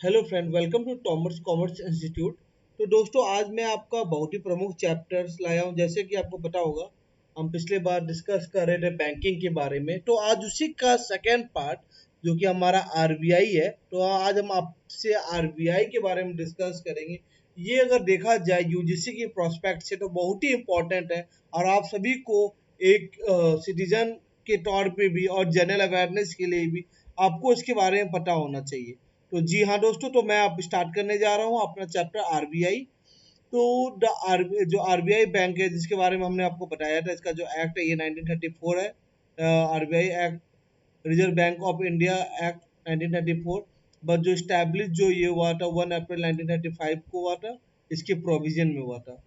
Hello friend, welcome to Tomar's commerce institute. तो दोस्तों, आज मैं आपका बहुत ही प्रमुख चैप्टर्स लाया हूं। जैसे कि आपको पता होगा, हम पिछले बार डिस्कस कर रहे थे बैंकिंग के बारे में। तो आज उसी का सेकेंड पार्ट, जो कि हमारा आरबीआई है, तो आज हम आपसे आरबीआई के बारे में डिस्कस करेंगे। ये अगर देखा जाए यूजीसी की प्रोस्पेक्ट से तो बहुत ही इम्पोर्टेंट है, और आप सभी को एक सिटीजन के तौर पे भी और जनरल अवेयरनेस के लिए भी आपको इसके बारे में पता होना चाहिए। तो जी हाँ दोस्तों, तो मैं अब स्टार्ट करने जा रहा हूँ अपना चैप्टर आरबीआई। तो जो आरबीआई बैंक है, जिसके बारे में हमने आपको बताया था, इसका जो एक्ट है ये 1934 है, RBI act, reserve bank of India act 1934। But जो स्टैब्लिश जो ये हुआ था 1 अप्रैल 1935 को हुआ था, इसके प्रोविजन में हुआ था।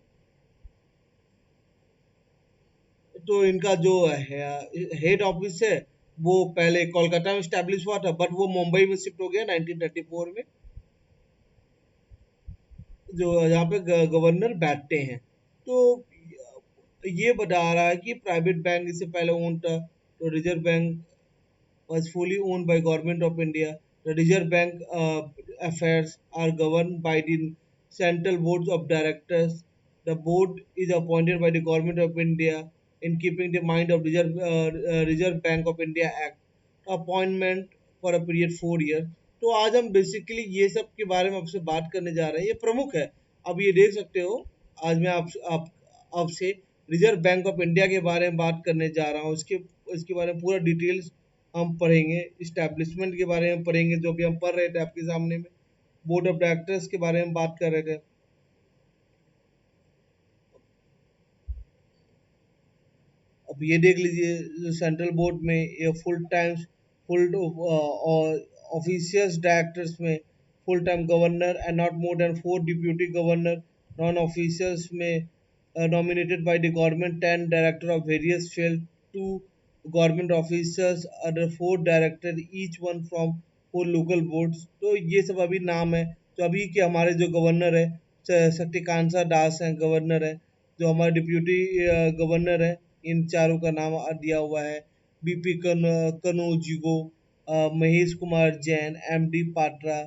तो इनका जो हेड ऑफिस है वो पहले कोलकाता में स्टैब्लिश हुआ था, बट वो मुंबई में शिफ्ट हो गया 1934 में, जो यहाँ पे गवर्नर बैठते हैं। तो ये बता रहा है कि प्राइवेट बैंक इससे पहले ओन था। तो reserve bank was fully owned by government of India. The Reserve Bank affairs are governed by the central boards of directors. The board is appointed by the government of India in keeping the mind of Reserve Bank of India Act. Appointment for a period 4 years. तो आज हम basically ये सब के बारे में आपसे बात करने जा रहे हैं। ये प्रमुख है। अब ये देख सकते हो, आज मैं आपसे रिजर्व बैंक ऑफ इंडिया के बारे में बात करने जा रहा हूँ। इसके बारे में पूरा डिटेल्स हम पढ़ेंगे। इस्टेब्लिशमेंट के बारे में पढ़ेंगे, जो भी हम पढ़ रहे थे आपके सामने में। बोर्ड ऑफ डायरेक्टर्स के बारे में बात कर रहे थे। अब ये देख लीजिए, सेंट्रल बोर्ड में ये फुल ऑफिशियल्स डायरेक्टर्स में full time governor and not more than 4 deputy governor. Non officials में nominated by the government 10 director of various field, 2 government officers, other 4 director, each one from 4 local boards। तो ये सब अभी नाम है। तो अभी के हमारे जो गवर्नर है, शक्तिकांता दास हैं गवर्नर है। जो हमारे डिप्यूटी गवर्नर है, इन चारों का नाम दिया हुआ है। बीपी कनौजिगो, महेश कुमार जैन, एमडी पात्रा।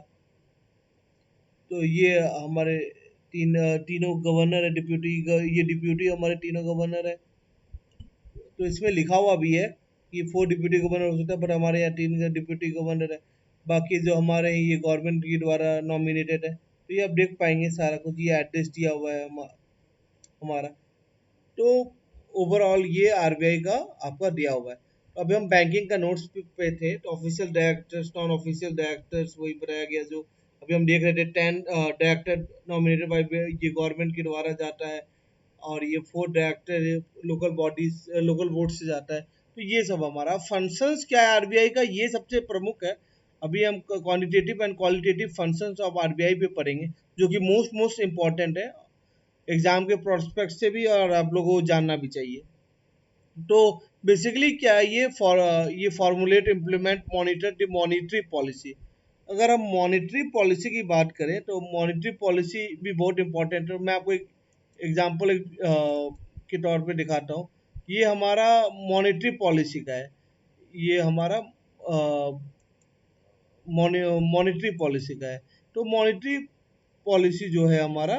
तो ये हमारे तीनों गवर्नर है। ये डिप्यूटी हमारे तीनों गवर्नर है। तो इसमें लिखा हुआ भी है कि 4 डिप्यूटी गवर्नर हो सकता है, बट हमारे यहाँ 3 डिप्यूटी गवर्नर है। बाकी जो हमारे ये गवर्नमेंट के द्वारा नॉमिनेटेड है। तो ये आप देख पाएंगे सारा कुछ, ये एड्रेस दिया हुआ है हमारा। तो ओवरऑल ये आरबीआई का आपका दिया हुआ है। तो अभी हम बैंकिंग का नोट्स पे थे। तो official directors, non official directors वही बताया गया जो अभी हम देख रहे थे। 10 डायरेक्टर नॉमिनेटेड बाय ये गवर्नमेंट के द्वारा जाता है, और ये 4 director local bodies, local board से जाता है। तो ये सब हमारा फंक्शंस क्या है आरबीआई का, ये सबसे प्रमुख है। अभी हम quantitative and qualitative functions of RBI पे पढ़ेंगे, जो कि मोस्ट मोस्ट इम्पॉर्टेंट है एग्जाम के प्रोस्पेक्ट से भी, और आप लोगों को जानना भी चाहिए। तो बेसिकली क्या है, ये formulate, implement, monitor the monetary policy. अगर हम मॉनिटरी पॉलिसी की बात करें तो मॉनिटरी पॉलिसी भी बहुत इंपॉर्टेंट है। मैं आपको एक एग्जांपल के तौर पे दिखाता हूँ। ये हमारा मॉनिटरी पॉलिसी का है। ये हमारा मॉनिटरी पॉलिसी का है। तो मॉनिटरी पॉलिसी जो है हमारा,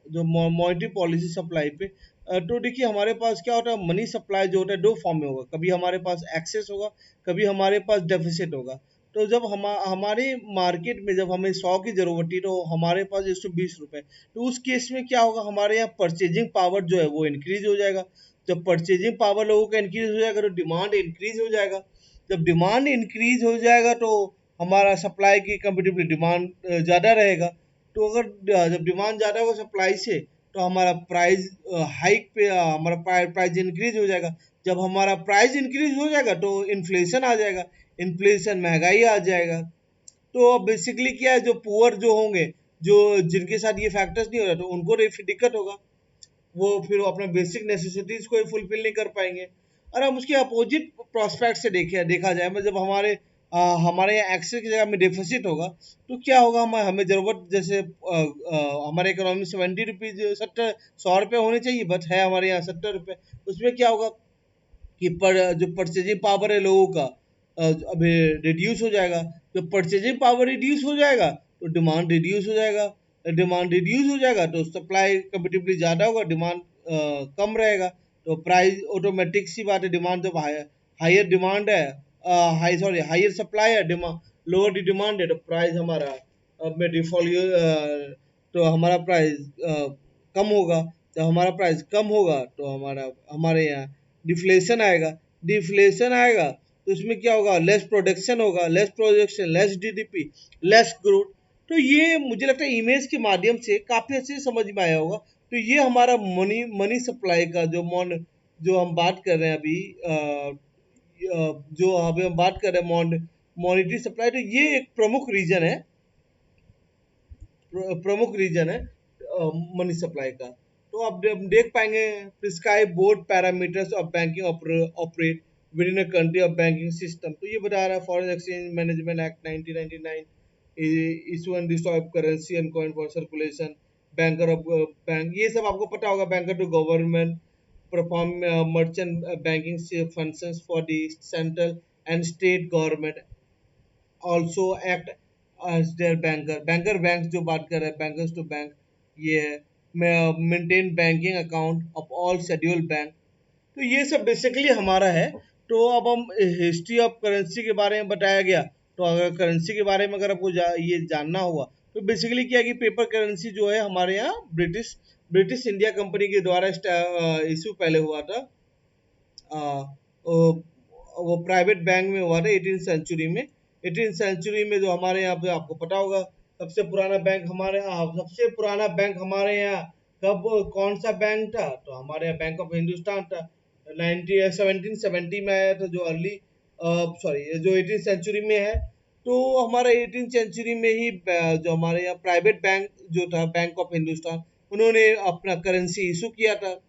जो मॉनेटरी पॉलिसी सप्लाई पे, तो देखिए हमारे पास क्या होता है, मनी सप्लाई जो होता है दो फॉर्म में होगा। कभी हमारे पास एक्सेस होगा, कभी हमारे पास डेफिसिट होगा। तो जब हमारे मार्केट में जब हमें 100 की जरूरत थी, तो हमारे पास 120 रुपए, तो उस केस में क्या होगा, हमारे यहाँ परचेजिंग पावर जो है वो इंक्रीज हो जाएगा। जब परचेजिंग पावर लोगों का इंक्रीज हो जाएगा, तो डिमांड इंक्रीज हो जाएगा। जब डिमांड इंक्रीज हो जाएगा, तो हमारा सप्लाई की कंपेटिवली डिमांड ज़्यादा रहेगा। तो अगर जब डिमांड ज़्यादा होगा सप्लाई से, तो हमारा प्राइस हाइक पे हमारा प्राइस इंक्रीज हो जाएगा। जब हमारा प्राइस इंक्रीज हो जाएगा, तो इन्फ्लेशन आ जाएगा। इन्फ्लेशन, महंगाई आ जाएगा। तो अब बेसिकली क्या है, जो पुअर जो होंगे, जो जिनके साथ ये फैक्टर्स नहीं हो रहा, तो उनको फिर दिक्कत होगा। वो फिर अपने बेसिक नेसेसिटीज को फुलफिल नहीं कर पाएंगे। और हम उसके अपोजिट प्रोस्पेक्ट से देखा जाए, मतलब जब हमारे यहाँ एक्सेस की जगह में डेफिसिट होगा, तो क्या होगा, हमें ज़रूरत जैसे हमारे इकोनॉमी 70 रुपीज़, 70, 100 रुपये होने चाहिए, बट है हमारे यहाँ 70 रुपये। उसमें क्या होगा कि जो परचेजिंग पावर है लोगों का, अभी रिड्यूस हो जाएगा। जब परचेजिंग पावर रिड्यूस हो जाएगा तो डिमांड रिड्यूस हो जाएगा, डिमांड रिड्यूस हो जाएगा तो सप्लाई कंपेटिवली ज़्यादा होगा, डिमांड कम रहेगा, तो प्राइस ऑटोमेटिक सी बात है। डिमांड जब हायर डिमांड है, हाई सॉरी हायर सप्लाई है, डिमांड लोअर डिमांड है, तो प्राइस हमारा में डिफॉल्ट तो हमारा प्राइस कम होगा। जब हमारा प्राइस कम होगा तो हमारे यहाँ डिफ्लेशन आएगा। डिफ्लेशन आएगा तो उसमें क्या होगा, लेस प्रोडक्शन होगा, less production less GDP, less growth. तो ये मुझे लगता है इमेज के माध्यम से काफ़ी अच्छे से समझ में आया होगा। तो ये हमारा मनी मनी सप्लाई का जो हम बात कर रहे हैं अभी, जो अभी हम बात कर रहे हैं मॉनिटरी सप्लाई, तो ये एक प्रमुख रीजन है मनी सप्लाई का। तो आप हम देख पाएंगे, prescribe broad parameters of banking operate within a country of banking system. तो ये बता रहा है foreign exchange management act 1999, issue and destroy currency and coin for circulation, banker of bank, ये सब आपको पता होगा। Banker to government perform merchant banking functions for the central and state government, also act as their banker. Banker bank जो बात कर रहे हैं, बैंकर्स टू बैंक, ये है maintain banking account of all scheduled bank. तो ये सब बेसिकली हमारा है। तो अब हम हिस्ट्री ऑफ करेंसी के बारे में बताया गया। तो अगर करेंसी के बारे में अगर आपको ये जानना हुआ तो बेसिकली क्या है कि पेपर करेंसी जो है हमारे यहाँ ब्रिटिश इंडिया कंपनी के द्वारा इशू पहले हुआ था। आ, वो प्राइवेट बैंक में हुआ था 18th सेंचुरी में। 18th सेंचुरी में जो हमारे यहाँ पे आपको पता होगा, सबसे पुराना बैंक हमारे यहाँ कब कौन सा बैंक था, तो हमारे यहाँ बैंक ऑफ हिंदुस्तान था। 1770 में आया था, जो जो 18th सेंचुरी में है। तो हमारा 18th सेंचुरी में ही जो हमारे यहाँ प्राइवेट बैंक जो था, बैंक ऑफ हिंदुस्तान, उन्होंने अपना करेंसी इशू किया था।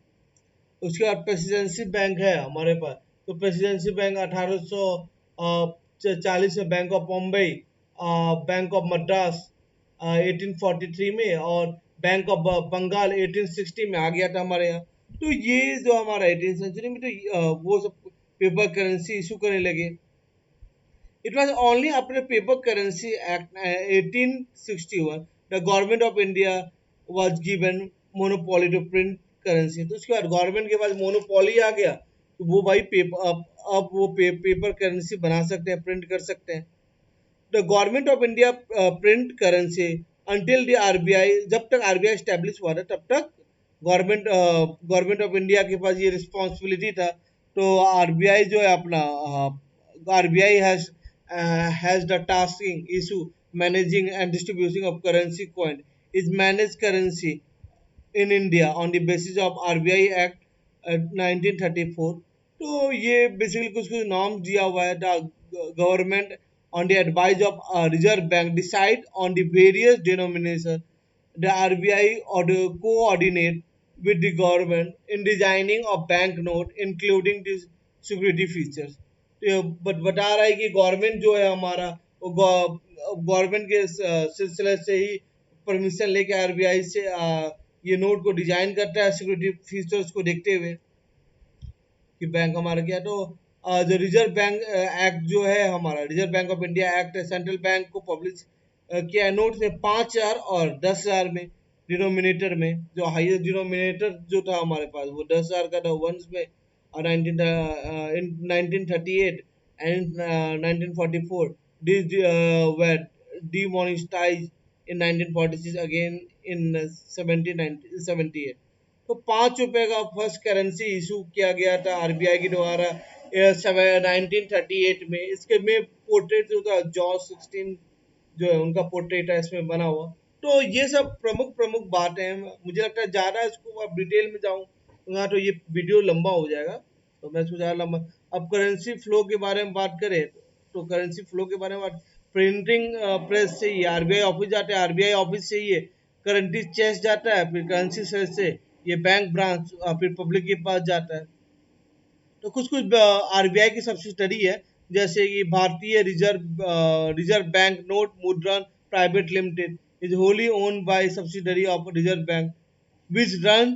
उसके बाद प्रेसिडेंसी बैंक है हमारे पास। तो प्रेसिडेंसी बैंक 1840 में, bank of Bombay, bank of Madras 1843 में, और बैंक ऑफ बंगाल 1860 में आ गया था हमारे यहाँ। तो ये जो हमारा 18th सेंचुरी में, तो वो सब पेपर करेंसी इशू करने लगे। It was only after Paper Currency Act 1861 the government of India was given monopoly to print currency। तो उसके बाद गवर्नमेंट के पास मोनोपोली आ गया, तो वो भाई पेपर अब वो पेपर करेंसी बना सकते हैं, प्रिंट कर सकते हैं। The government of India print currency until the RBI, जब तक आरबीआई स्टैब्लिश हुआ था तब तक गवर्नमेंट ऑफ इंडिया के पास ये रिस्पॉन्सिबिलिटी था। तो आरबीआई जो है अपना, RBI has the tasking issue managing and distributing of currency coin is managed currency in India on the basis of RBI Act 1934। तो ये बेसिकली कुछ कुछ नॉर्म्स दिया हुआ है। The government on the advice of Reserve Bank decide on the various denomination, the RBI or the coordinate with the government in designing of banknote including the security features। तो बता रहा है कि गवर्नमेंट जो है हमारा, वो गवर्नमेंट के सिलसिले से ही परमिशन लेके आरबीआई से ये नोट को डिजाइन करता है सिक्योरिटी फीचर्स को देखते हुए कि बैंक हमारा क्या। तो जो रिजर्व बैंक एक्ट जो है हमारा, reserve bank of India act है, सेंट्रल बैंक को पब्लिश किया है नोट में 5,000 और 10,000 में डिनोमिनेटर में। जो हाईएस्ट डिनोमिनेटर जो था हमारे पास वो 10,000 का था वंस में, और 1938 and 1944 this were demonetized in 1946 again in 1778। तो 5 रुपए का फर्स्ट करेंसी इशू किया गया था आरबीआई के द्वारा 1938 में। इसके में पोर्ट्रेट जो था जॉर्ज 16 जो है उनका पोर्ट्रेट है इसमें बना हुआ। तो ये सब प्रमुख प्रमुख बातें हैं। मुझे लगता है ज़्यादा इसको अब डिटेल में जाऊँ तो यहाँ तो ये वीडियो लंबा हो जाएगा, तो मैं इसको ज़्यादा लंबा। अब करेंसी फ्लो के बारे में बात करें तो करेंसी फ्लो के बारे में बात, प्रिंटिंग प्रेस से ही आरबीआई ऑफिस जाते हैं, आरबीआई ऑफिस से ही करेंसी चेस जाता है, फिर करेंसी सेल से ये बैंक ब्रांच फिर पब्लिक के पास जाता है। तो कुछ कुछ आरबीआई की सब्सिडरी है, जैसे कि भारतीय रिजर्व बैंक नोट मुद्रण private limited is wholly owned by subsidiary of reserve bank which run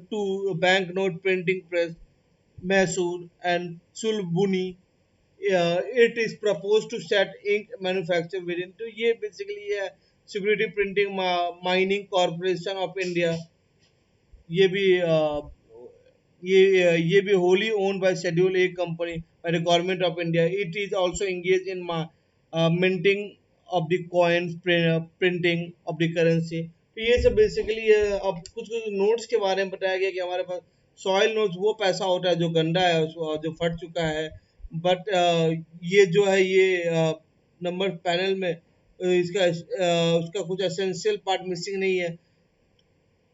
to bank note printing press Mysore and Sulbuni it is proposed to set ink manufacture within. तो ये basically है security printing mining corporation of India, ये भी ये भी wholly owned by Schedule A company by the government of India. It is also engaged in minting of the coins, printing of the currency. तो ये सब basically अब कुछ कुछ नोट्स के बारे में बताया गया कि हमारे पास सॉइल नोट्स वो पैसा होता है जो गंदा है, जो फट चुका है, बट ये जो है ये नंबर पैनल में उसका कुछ एसेंशियल पार्ट मिसिंग नहीं है।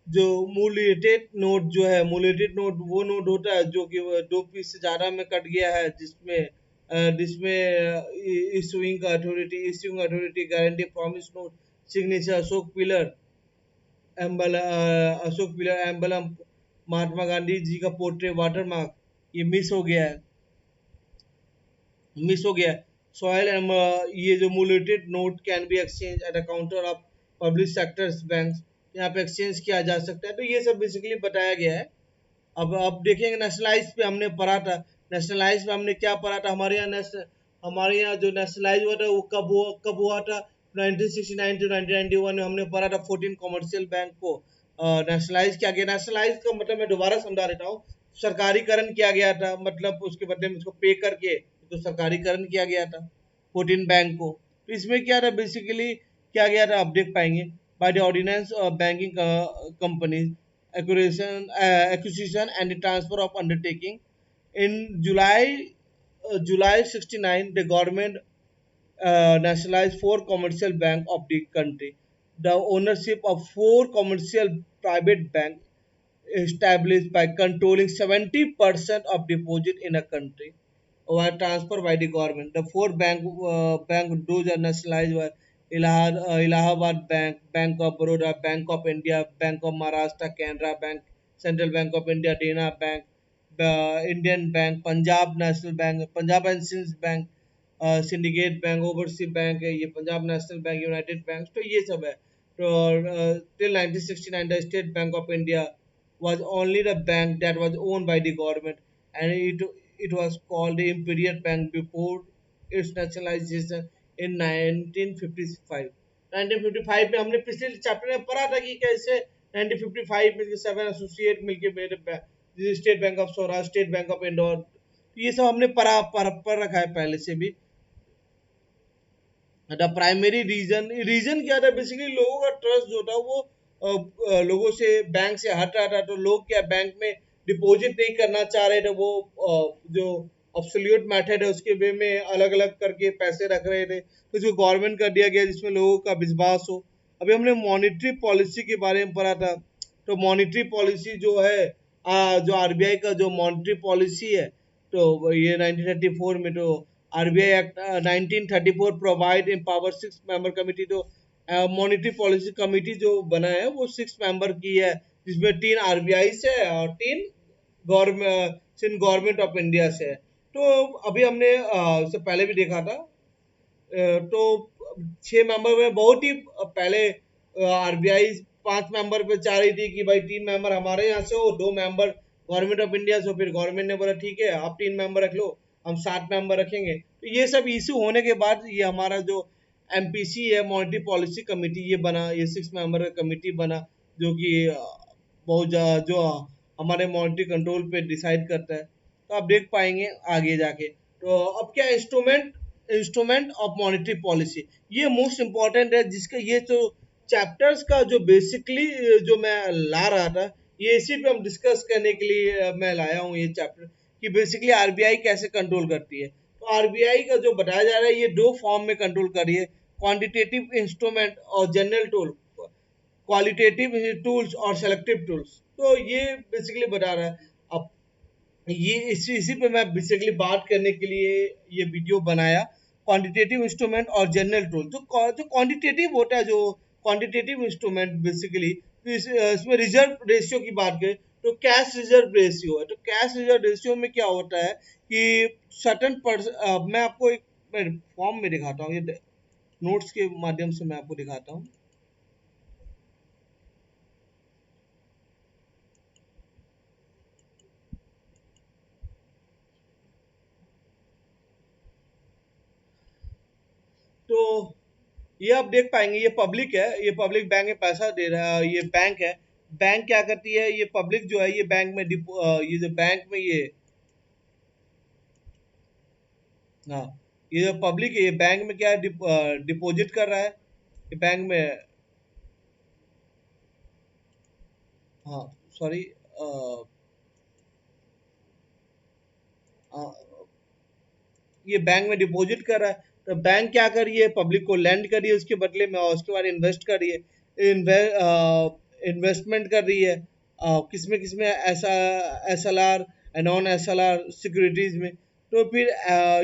जो मूलेटेड नोट जो है, मूलेटेड नोट वो नोट होता है जो कि दो पीस से ज़्यादा में कट गया है, जिसमें issuing authority guarantee promise note signature Ashoka pillar emblem Mahatma Gandhi ji का पोर्ट्रेट वाटर मार्क ये मिस हो गया। सॉयल एंड ये जो mutilated note can be exchange at a counter of public sectors bank, यहाँ पे एक्सचेंज किया जा सकता है। तो ये सब बेसिकली बताया गया है। अब देखेंगे नेशनलाइज पे हमने पढ़ा था, नेशनलाइज पे हमने क्या पढ़ा था, हमारे यहाँ जो नेशनलाइज हुआ था वो कब हुआ था, 1969 टू 1991 में हमने पढ़ा था 14 कॉमर्शियल बैंक को नेशनलाइज किया गया। नेशनलाइज का मतलब मैं दोबारा समझा देता हूँ, सरकारीकरण किया गया था, मतलब उसके बदले में उसको पे करके तो सरकारीकरण किया गया था 14 बैंक को। तो इसमें क्या था बेसिकली, क्या गया था आप देख पाएंगे, by the ordinance of banking companies acquisition and the transfer of undertaking. In July 69, the government nationalized four commercial bank of the country. The ownership of four commercial private bank established by controlling 70% of deposit in a country were transferred by the government. The four bank those are nationalized were Allahabad Bank, Bank of Baroda, Bank of India, Bank of Maharashtra, Canara Bank, Central Bank of India, Dena Bank, Indian Bank, Punjab National Bank, Punjab and Sindh Bank, syndicate bank, oversee bank है, ये Punjab national bank, United bank, तो ये सब है। तो till 1969 the state bank of India was only the bank that was owned by the government, and it was called the Imperial Bank before its nationalization in 1955। 1955 में हमने पिछले chapter में पढ़ा था कि कैसे 1955 में सेवन एसोसिएट मिलके मेरे state bank of Saurashtra, state bank of Indore, ये सब हमने पढ़ रखा है पहले से भी। द प्राइमरी रीजन क्या था, बेसिकली लोगों का ट्रस्ट जो था वो लोगों से बैंक से हट रहा था, तो लोग क्या बैंक में डिपॉजिट नहीं करना चाह रहे थे, वो जो ऑब्सोल्यूट मेथड है उसके वे में अलग अलग करके पैसे रख रहे थे, तो जो गवर्नमेंट कर दिया गया जिसमें लोगों का विश्वास हो। अभी हमने मॉनिटरी पॉलिसी के बारे में पढ़ा था, तो मॉनिटरी पॉलिसी जो है जो आरबीआई का जो मॉनिटरी पॉलिसी है, तो ये 1934 में तो RBI act 1934 provide in power 6 member committee, तो मॉनिटरी पॉलिसी कमेटी जो बना है वो 6 मेंबर की है, जिसमें 3 आरबीआई से है और 3 गवर्नमेंट ऑफ इंडिया से है। तो अभी हमने इससे पहले भी देखा था, तो 6 मेंबर में बहुत ही पहले आरबीआई 5 मेंबर पे चाह रही थी कि भाई 3 मेंबर हमारे यहाँ से हो, 2 मेंबर गवर्नमेंट ऑफ इंडिया से हो, फिर गवर्नमेंट ने बोला ठीक है आप 3 मेंबर रख लो, हम 7 मेंबर रखेंगे। तो ये सब इशू होने के बाद ये हमारा जो एमपीसी है, मॉनिटरी पॉलिसी कमेटी, ये बना, ये 6 मेंबर का कमेटी बना, जो कि जो हमारे मॉनिटरी कंट्रोल पे डिसाइड करता है। तो आप देख पाएंगे आगे जाके। तो अब क्या इंस्ट्रूमेंट ऑफ मॉनिटरी पॉलिसी, ये मोस्ट इंपॉर्टेंट है, जिसका ये जो चैप्टर्स का जो बेसिकली जो मैं ला रहा था, ये इसी पे हम डिस्कस करने के लिए मैं लाया हूँ ये चैप्टर, कि बेसिकली आरबीआई कैसे कंट्रोल करती है। तो आरबीआई का जो बताया जा रहा है ये 2 फॉर्म में कंट्रोल कर रही है, क्वांटिटेटिव इंस्ट्रूमेंट और जनरल टूल, क्वालिटेटिव टूल्स और सेलेक्टिव टूल्स। तो ये बेसिकली बता रहा है। अब ये इसी पे मैं बेसिकली बात करने के लिए ये वीडियो बनाया, क्वांटिटेटिव इंस्ट्रूमेंट और जनरल टूल। जो क्वांटिटेटिव होता है, जो क्वांटिटेटिव इंस्ट्रूमेंट बेसिकली इसमें रिजर्व रेशियो की बात करें तो कैश रिजर्व रेशियो है। तो कैश रिजर्व रेशियो में क्या होता है कि मैं आपको एक फॉर्म में दिखाता हूँ, ये नोट्स के माध्यम से मैं आपको दिखाता हूँ। ये आप देख पाएंगे, ये पब्लिक है, ये पब्लिक बैंक में पैसा दे रहा है, ये बैंक है। बैंक क्या करती है, ये पब्लिक जो है ये बैंक में ये जो बैंक में ये, हाँ, ये जो पब्लिक है ये बैंक में क्या डिपॉजिट कर रहा है, ये बैंक में, हाँ, सॉरी, ये बैंक में डिपॉजिट कर रहा है, तो बैंक क्या कर रही है, पब्लिक को लैंड कर रही है उसके बदले में, और उसके बाद इन्वेस्ट कर रही है, इन्वेस्टमेंट कर रही है, किसमें ऐसा S L R, non S L R securities में। तो फिर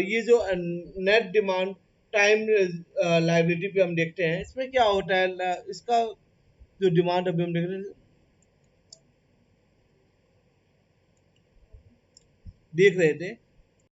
ये जो नेट डिमांड टाइम लाइबिलिटी पे हम देखते हैं, इसमें क्या होता है, इसका जो डिमांड अभी हम देख रहे थे,